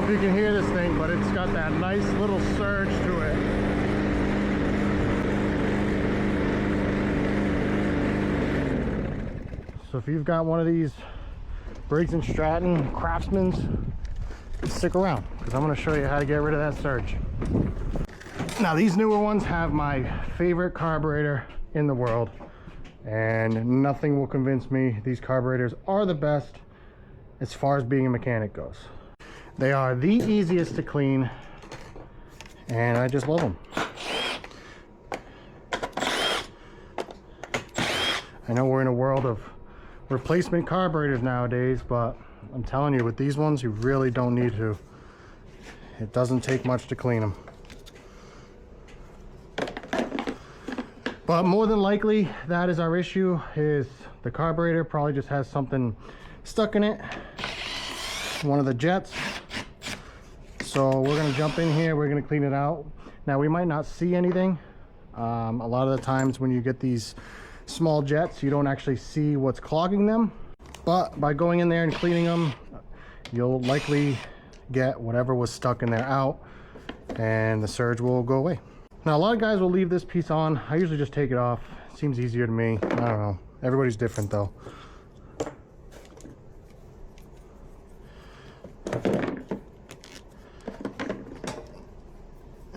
know if you can hear this thing, but it's got that nice little surge to it. So if you've got one of these Briggs & Stratton Craftsman's, stick around because I'm going to show you how to get rid of that surge. Now these newer ones have my favorite carburetor in the world, and nothing will convince me these carburetors are the best as far as being a mechanic goes. They are the easiest to clean, and I just love them. I know we're in a world of replacement carburetors nowadays, but I'm telling you, with these ones, you really don't need to. It doesn't take much to clean them. But more than likely, that is our issue, is the carburetor probably just has something stuck in it, one of the jets. So we're going to jump in here, we're going to clean it out. Now we might not see anything. A lot of the times when you get these small jets, you don't actually see what's clogging them. But by going in there and cleaning them, you'll likely get whatever was stuck in there out, and the surge will go away. Now a lot of guys will leave this piece on. I usually just take it off. It seems easier to me. I don't know. Everybody's different though.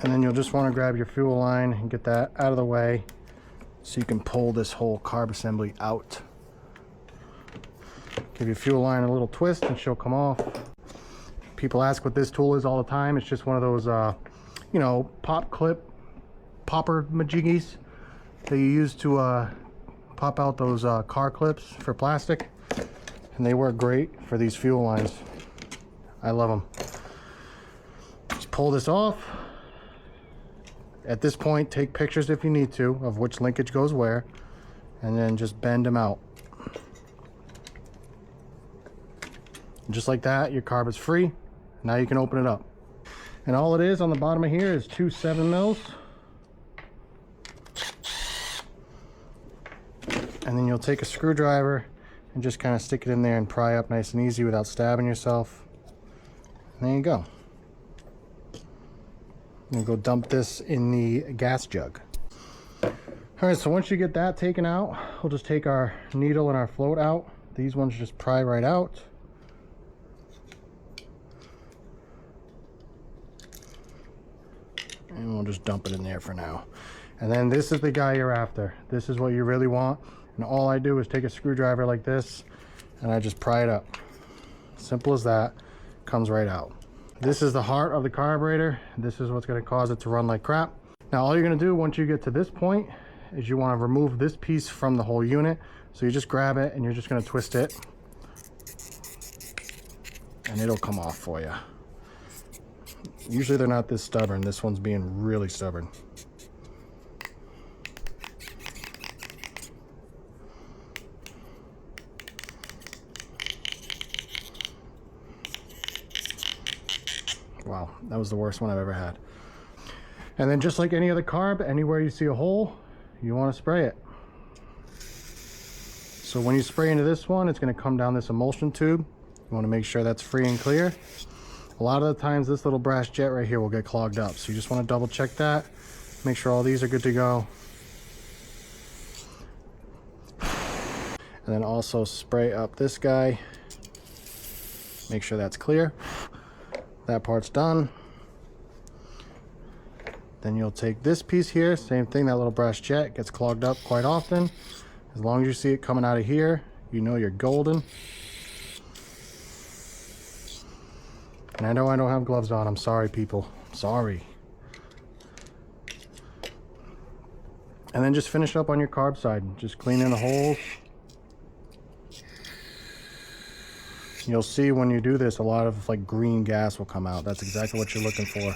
And then you'll just want to grab your fuel line and get that out of the way so you can pull this whole carb assembly out. Give your fuel line a little twist and she'll come off. People ask what this tool is all the time. It's just one of those, you know, popper majiggies that you use to pop out those car clips for plastic. And they work great for these fuel lines. I love them. Just pull this off. At this point, take pictures if you need to of which linkage goes where, and then just bend them out. And just like that, your carb is free. Now you can open it up. And all it is on the bottom of here is 2 7mm. And then you'll take a screwdriver and just kind of stick it in there and pry up nice and easy without stabbing yourself. And there you go. I'm gonna go dump this in the gas jug. All right, so once you get that taken out, we'll just take our needle and our float out. These ones just pry right out. And we'll just dump it in there for now. And then this is the guy you're after. This is what you really want. And all I do is take a screwdriver like this and I just pry it up. Simple as that. Comes right out. This is the heart of the carburetor. This is what's going to cause it to run like crap. Now all you're going to do once you get to this point is you want to remove this piece from the whole unit. So you just grab it and you're just going to twist it and it'll come off for you. Usually they're not this stubborn. This one's being really stubborn. Wow, that was the worst one I've ever had. And then just like any other carb, anywhere you see a hole, you want to spray it. So when you spray into this one, it's going to come down this emulsion tube. You want to make sure that's free and clear. A lot of the times this little brass jet right here will get clogged up. So you just want to double check that. Make sure all these are good to go. And then also spray up this guy. Make sure that's clear. That part's done. Then you'll take this piece here, same thing, that little brass jet gets clogged up quite often. As long as you see it coming out of here, you know you're golden. And I know I don't have gloves on, I'm sorry people, sorry. And then just finish up on your carb side. Just clean in the holes. You'll see when you do this, a lot of like green gas will come out. That's exactly what you're looking for.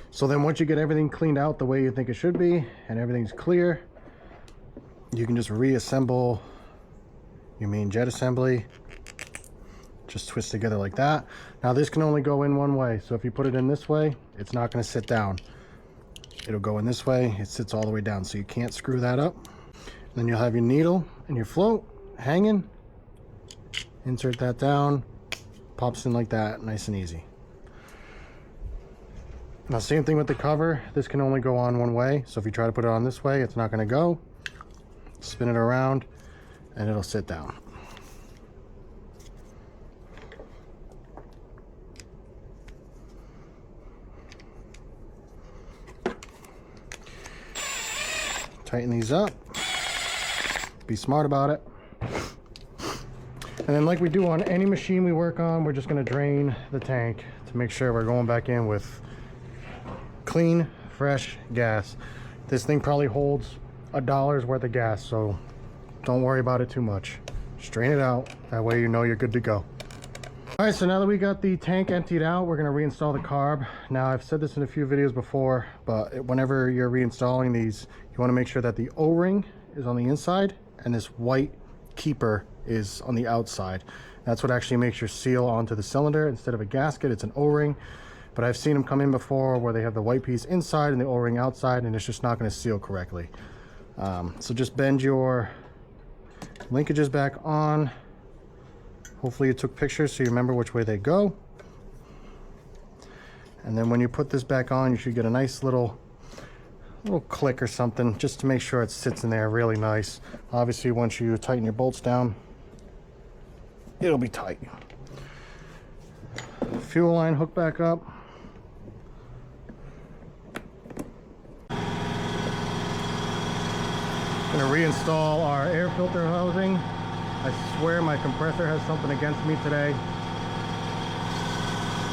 So then once you get everything cleaned out the way you think it should be and everything's clear, you can just reassemble your main jet assembly. Just twist together like that. Now this can only go in one way, so if you put it in this way, it's not going to sit down. It'll go in this way, it sits all the way down, so you can't screw that up. Then you'll have your needle and your float hanging. Insert that down, pops in like that, nice and easy. Now same thing with the cover, this can only go on one way, so if you try to put it on this way, it's not going to go. Spin it around and it'll sit down. Tighten these up, be smart about it. And then like we do on any machine we work on, we're just going to drain the tank to make sure we're going back in with clean, fresh gas. This thing probably holds $1 worth of gas, so don't worry about it too much. Just drain it out, that way you know you're good to go. All right, so now that we got the tank emptied out, we're going to reinstall the carb. Now I've said this in a few videos before, but whenever you're reinstalling these, you want to make sure that the O-ring is on the inside and this white keeper is on the outside. That's what actually makes your seal onto the cylinder. Instead of a gasket, it's an O-ring. But I've seen them come in before where they have the white piece inside and the O-ring outside, and it's just not going to seal correctly. So just bend your linkages back on. Hopefully you took pictures so you remember which way they go. And then when you put this back on, you should get a nice little click or something just to make sure it sits in there really nice. Obviously once you tighten your bolts down, it'll be tight. Fuel line hook back up. Gonna reinstall our air filter housing. I swear my compressor has something against me today.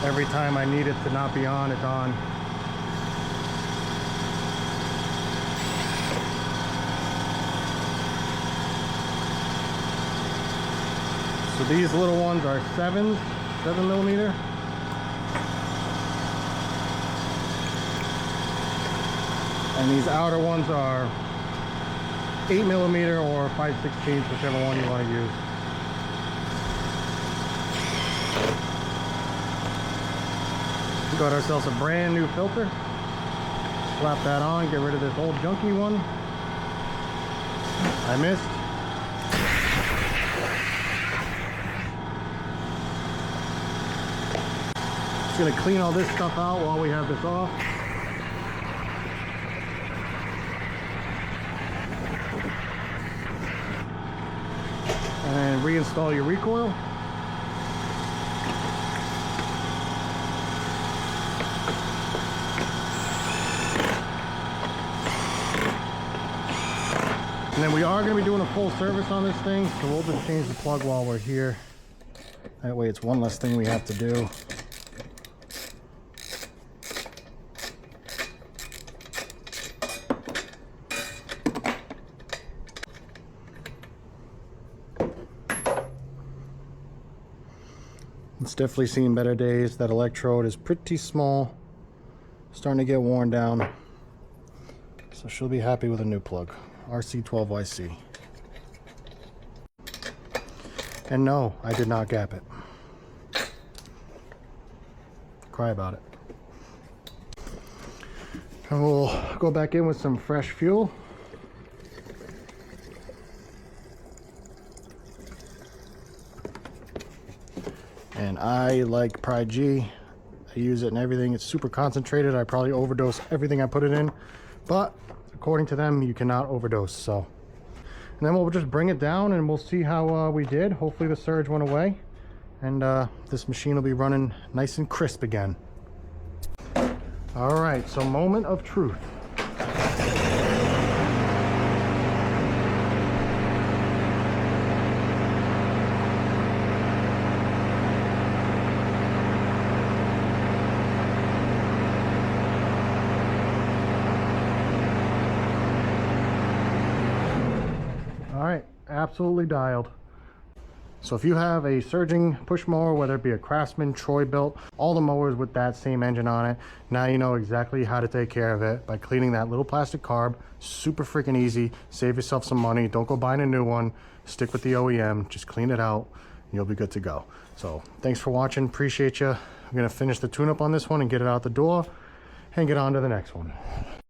Every time I need it to not be on, it's on. So these little ones are 7 millimeter. And these outer ones are 8 millimeter or 5/16, whichever one you want to use. We got ourselves a brand new filter. Slap that on, get rid of this old junky one. I missed. Just gonna clean all this stuff out while we have this off. And reinstall your recoil. And then we are going to be doing a full service on this thing, so we'll just change the plug while we're here. That way it's one less thing we have to do. It's definitely seen better days. That electrode is pretty small, starting to get worn down, so she'll be happy with a new plug. RC12YC. And no, I did not gap it. Cry about it. And we'll go back in with some fresh fuel. And I like Pride G. I use it in everything. It's super concentrated. I probably overdose everything I put it in, but according to them, you cannot overdose. So, and then we'll just bring it down and we'll see how we did. Hopefully the surge went away, and this machine will be running nice and crisp again. All right, so moment of truth. All right, absolutely dialed. So if you have a surging push mower, whether it be a Craftsman, Troy built, all the mowers with that same engine on it, now you know exactly how to take care of it by cleaning that little plastic carb. Super freaking easy. Save yourself some money. Don't go buying a new one. Stick with the OEM. Just clean it out. You'll be good to go. So thanks for watching. Appreciate you. I'm gonna finish the tune-up on this one and get it out the door and get on to the next one.